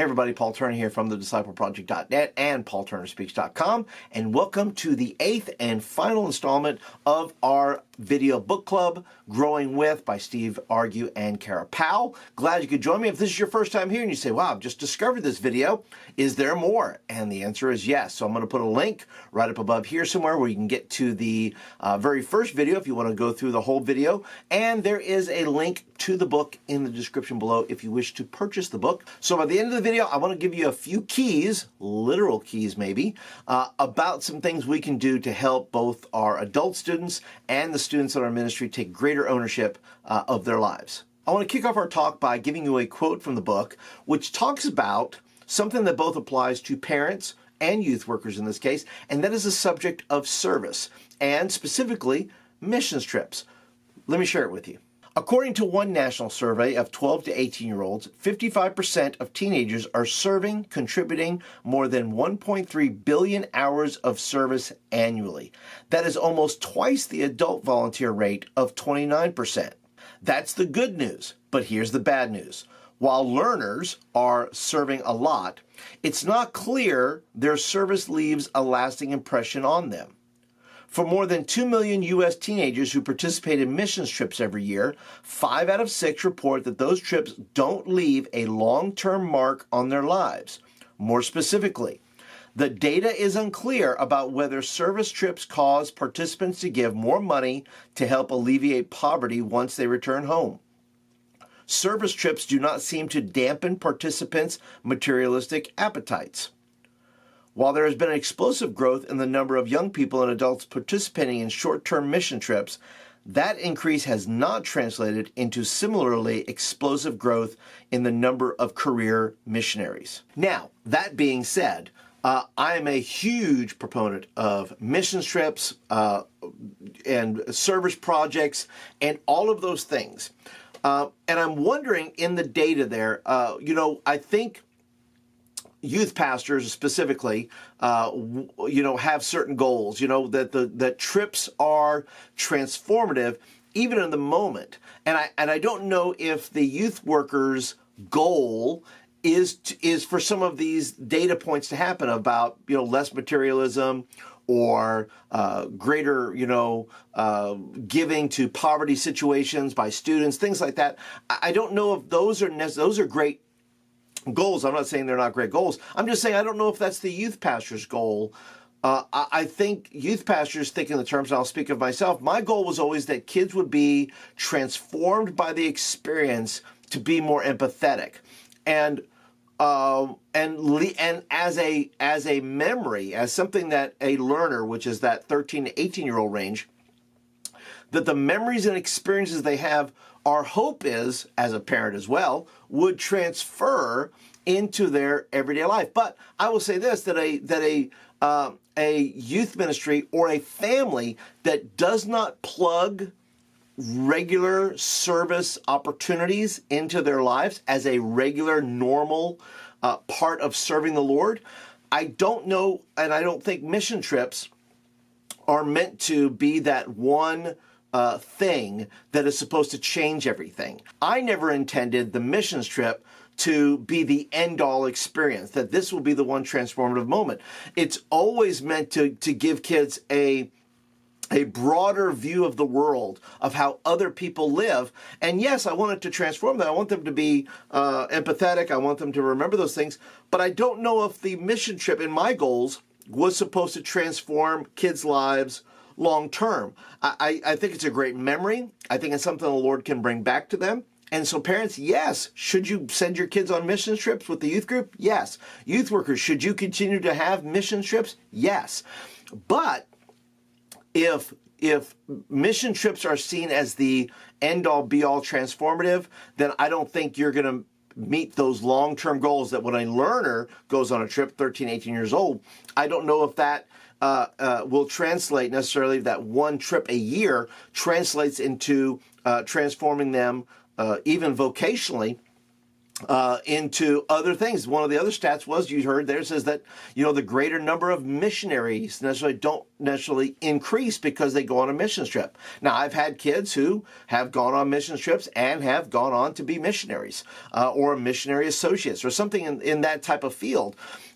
Hey everybody, Paul Turner here from thediscipleproject.net and paulturnerspeaks.com, and welcome to the 8th and final installment of our video book club, Growing With by Steve Argue and Kara Powell. Glad you could join me. If this is your first time here and you say, wow, I've just discovered this video, is there more? And the answer is yes. So I'm going to put a link right up above here somewhere where you can get to the very first video if you want to go through the whole video. And there is a link to the book in the description below if you wish to purchase the book. So by the end of the video, I want to give you a few keys, literal keys maybe, about some things we can do to help both our adult students and the students in our ministry take greater ownership of their lives. I want to kick off our talk by giving you a quote from the book, which talks about something that both applies to parents and youth workers in this case, and that is the subject of service, and specifically missions trips. Let me share it with you. According to one national survey of 12 to 18-year-olds, 55% of teenagers are serving, contributing more than 1.3 billion hours of service annually. That is almost twice the adult volunteer rate of 29%. That's the good news, but here's the bad news. While learners are serving a lot, it's not clear their service leaves a lasting impression on them. For more than 2 million U.S. teenagers who participate in missions trips every year, 5 out of 6 report that those trips don't leave a long-term mark on their lives. More specifically, the data is unclear about whether service trips cause participants to give more money to help alleviate poverty once they return home. Service trips do not seem to dampen participants' materialistic appetites. While there has been an explosive growth in the number of young people and adults participating in short-term mission trips, that increase has not translated into similarly explosive growth in the number of career missionaries. Now, that being said, I am a huge proponent of missions trips and service projects and all of those things. And I'm wondering in the data there, I think youth pastors specifically, have certain goals, that trips are transformative even in the moment. And I don't know if the youth workers' goal is for some of these data points to happen about, less materialism or greater, giving to poverty situations by students, things like that. I don't know if those are great goals. I'm not saying they're not great goals. I'm just saying I don't know if that's the youth pastor's goal. I think youth pastors think in the terms, and I'll speak of myself, my goal was always that kids would be transformed by the experience to be more empathetic. And as a memory, as something that a learner, which is that 13 to 18-year-old range, that the memories and experiences they have, our hope is, as a parent as well, would transfer into their everyday life. But I will say this, that a youth ministry or a family that does not plug regular service opportunities into their lives as a regular, normal part of serving the Lord, I don't know, and I don't think mission trips are meant to be that one thing that is supposed to change everything. I never intended the missions trip to be the end-all experience, that this will be the one transformative moment. It's always meant to give kids a broader view of the world, of how other people live. And yes, I want it to transform them. I want them to be empathetic. I want them to remember those things. But I don't know if the mission trip in my goals was supposed to transform kids' lives long term. I think it's a great memory. I think it's something the Lord can bring back to them. And so parents, yes, should you send your kids on mission trips with the youth group? Yes. Youth workers, should you continue to have mission trips? Yes. But if mission trips are seen as the end-all, be-all transformative, then I don't think you're going to meet those long-term goals that when a learner goes on a trip, 13, 18 years old, I don't know if that will translate necessarily, that one trip a year translates into transforming them even vocationally into other things. One of the other stats was, you heard there, says that, the greater number of missionaries don't necessarily increase because they go on a mission trip. Now, I've had kids who have gone on mission trips and have gone on to be missionaries or missionary associates or something in that type of field.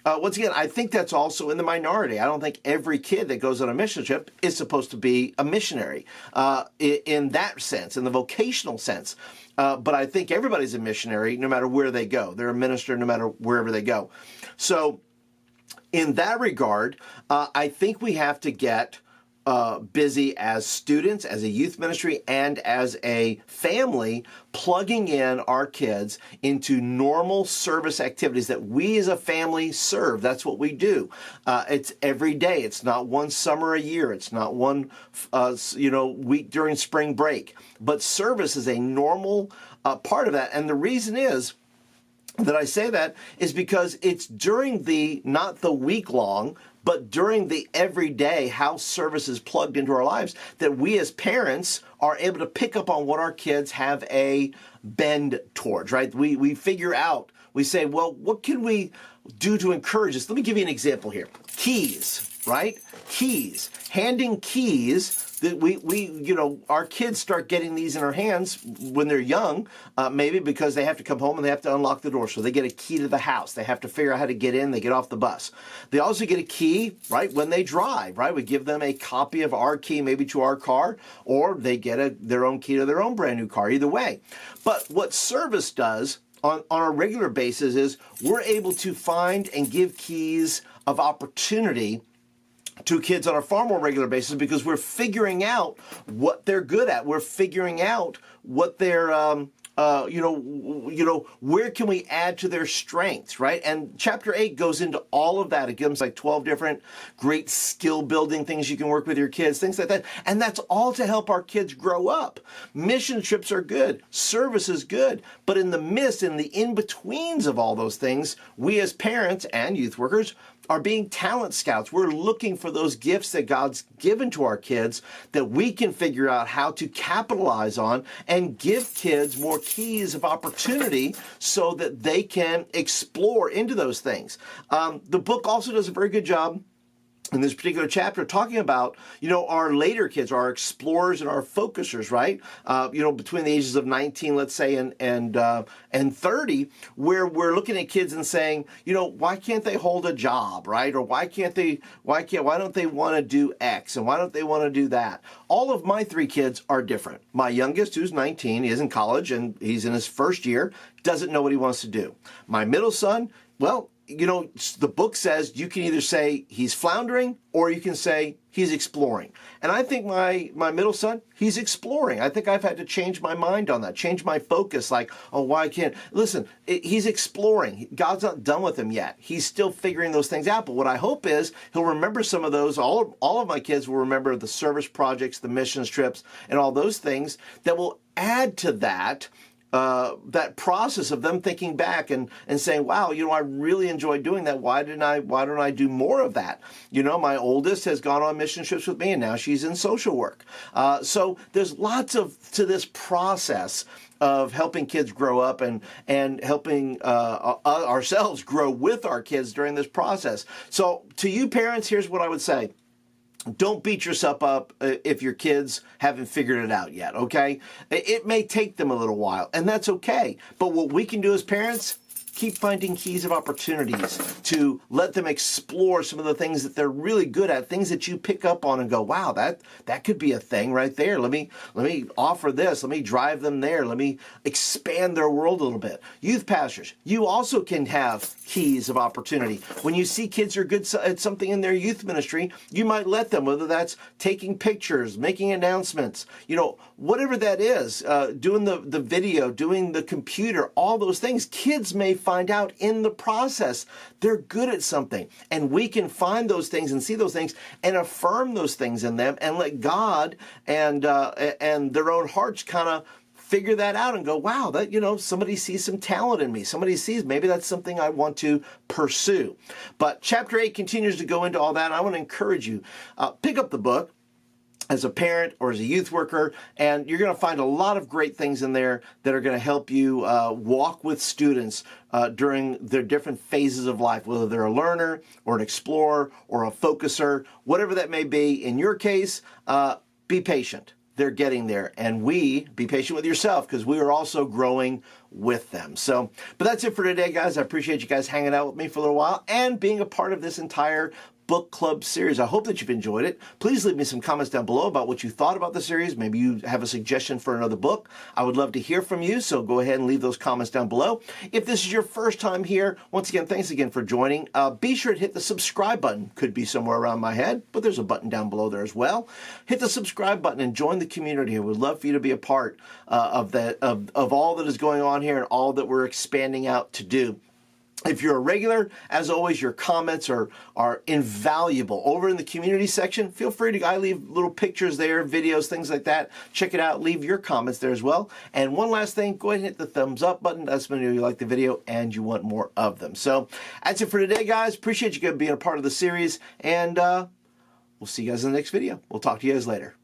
Once again, I think that's also in the minority. I don't think every kid that goes on a mission trip is supposed to be a missionary in that sense, in the vocational sense. But I think everybody's a missionary no matter where they go. They're a minister no matter wherever they go. So in that regard, I think we have to get busy as students, as a youth ministry, and as a family, plugging in our kids into normal service activities that we as a family serve. That's what we do. It's every day. It's not one summer a year. It's not one, week during spring break. But service is a normal part of that. And the reason is that I say that is because it's during not the week long, but during the everyday how service is plugged into our lives that we as parents are able to pick up on what our kids have a bend towards, right? We figure out, we say, well, what can we do to encourage this? Let me give you an example here. Keys, right? Keys. Handing keys. Our kids start getting these in our hands when they're young, maybe because they have to come home and they have to unlock the door. So they get a key to the house. They have to figure out how to get in. They get off the bus. They also get a key, right, when they drive, right? We give them a copy of our key maybe to our car, or they get their own key to their own brand new car, either way. But what service does on a regular basis is we're able to find and give keys of opportunity to kids on a far more regular basis because we're figuring out what they're good at. We're figuring out what they're, where can we add to their strengths, right? And chapter 8 goes into all of that. It gives like 12 different great skill building things you can work with your kids, things like that. And that's all to help our kids grow up. Mission trips are good. Service is good. But in the midst, in the in-betweens of all those things, we as parents and youth workers are being talent scouts. We're looking for those gifts that God's given to our kids that we can figure out how to capitalize on and give kids more keys of opportunity so that they can explore into those things. The book also does a very good job in this particular chapter talking about, our later kids, our explorers and our focusers, right? Between the ages of 19, let's say, and 30, where we're looking at kids and saying, why can't they hold a job, right? Or why don't they want to do X and why don't they want to do that? All of my 3 kids are different. My youngest, who's 19, is in college and he's in his first year, doesn't know what he wants to do. My middle son, well, the book says you can either say he's floundering or you can say he's exploring. And I think my middle son, he's exploring. I think I've had to change my mind on that, change my focus. Like, oh, why can't? Listen, he's exploring. God's not done with him yet. He's still figuring those things out. But what I hope is he'll remember some of those. All of my kids will remember the service projects, the missions trips, and all those things that will add to that process of them thinking back and saying, wow, I really enjoyed doing that. Why don't I do more of that? My oldest has gone on mission trips with me and now she's in social work. So there's lots to this process of helping kids grow up and helping ourselves grow with our kids during this process. So to you parents, here's what I would say. Don't beat yourself up if your kids haven't figured it out yet, okay? It may take them a little while, and that's okay. But what we can do as parents, keep finding keys of opportunities to let them explore some of the things that they're really good at, things that you pick up on and go, wow, that could be a thing right there. Let me offer this. Let me drive them there. Let me expand their world a little bit. Youth pastors, you also can have keys of opportunity. When you see kids are good at something in their youth ministry, you might let them, whether that's taking pictures, making announcements, whatever that is, doing the video, doing the computer, all those things. Kids may find out in the process they're good at something, and we can find those things and see those things and affirm those things in them and let God and their own hearts kind of figure that out and go, wow, that, somebody sees some talent in me. Somebody sees maybe that's something I want to pursue. But chapter 8 continues to go into all that. And I want to encourage you, pick up the book. as a parent or as a youth worker, and you're going to find a lot of great things in there that are going to help you walk with students during their different phases of life, whether they're a learner or an explorer or a focuser, whatever that may be. In your case, be patient. They're getting there, and be patient with yourself, because we are also growing with them. So, but that's it for today, guys. I appreciate you guys hanging out with me for a little while and being a part of this entire book club series. I hope that you've enjoyed it. Please leave me some comments down below about what you thought about the series. Maybe you have a suggestion for another book. I would love to hear from you, so go ahead and leave those comments down below. If this is your first time here, once again, thanks again for joining. Be sure to hit the subscribe button. Could be somewhere around my head, but there's a button down below there as well. Hit the subscribe button and join the community. I would love for you to be a part of all that is going on here and all that we're expanding out to do. If you're a regular, as always, your comments are invaluable. Over in the community section, feel free I leave little pictures there, videos, things like that. Check it out. Leave your comments there as well. And one last thing, go ahead and hit the thumbs up button. That's when you like the video and you want more of them. So that's it for today, guys. Appreciate you guys being a part of the series. And we'll see you guys in the next video. We'll talk to you guys later.